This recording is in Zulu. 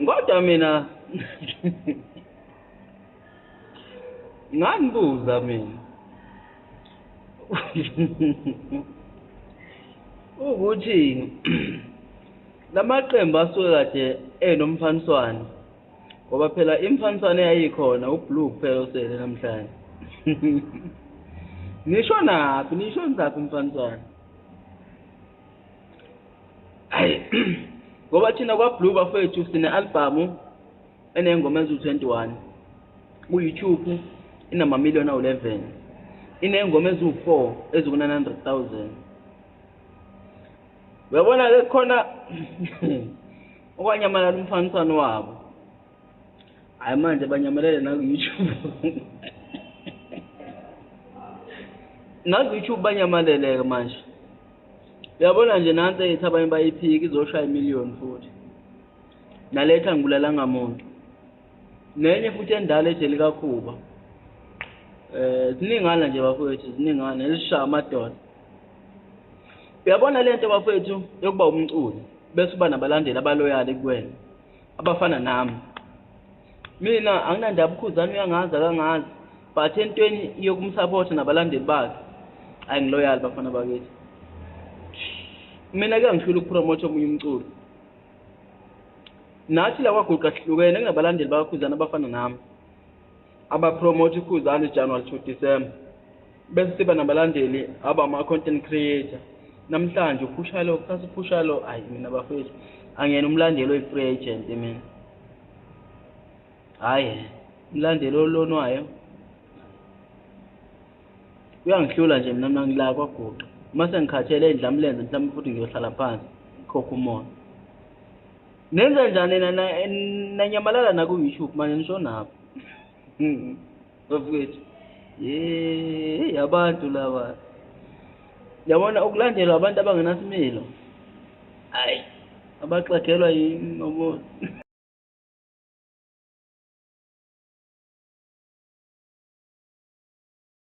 Kodwa mina nganibuza mina ukuthi lamaqembu asuke kade enomfaniswano ngoba phela imfaniswano eyayikhona uBlue kuphela osele namhlanje. Nisho nizaphi umfaniswano? Hayi ngoba thina kwaBlue bafethu sine album enengoma ezu-21 ku-YouTube inama-million awu-11 inengoma ezu-4 eziku-900,000. Uyabona ke khona okwanyamalala umfaniswano wabo. Hayi manje banyamalele naku-YouTube. Naku-YouTube banyamalele-ke manje. Uyabona nje nansi ethi abanye bayiphika izoshaya 1,000,000 futhi. Naletha ngibulala ngamuntu. Nenye futhi endala ejele kaKhuba. Ziningana nje bafowethu, ziningana elishaya amadoda. Uyabona lento bafowethu yokuba umculi bese uba nabalandeli abaloyali kuwena abafana nami. Mina anginandaba uKhuzani uyangazi akangazi but entweni yokumsupport nabalandeli bakhe angiloyali bafana bakithi. Mina ke angishilo ukupromote omunye umculo. Nathi la kwaGuqa sihlukene kunabalandeli bakaKhuzani abafana nami. Abapromote uKhuzani January to December. Bese siba nabalandeli abama content creator. Namhlanje uphusha lo, kusasa uphusha lo, hayi mina bafethu angiyena umlandeli oyi-free agent mina. Hayi umlandeli olonwayo. Uyangihlula nje mina ngila kwaGuqa. Mase ngikhathele endlamlenze mhlawumbe futhi ngiyohlala phansi khokha umoya. Nenza njani nanyamalala na ku-YouTube manje nisho napho. Bafethu abantu laba. Yabona ukulandelwa abantu abangenasimilo. Hayi abaxagelwa yini ngoba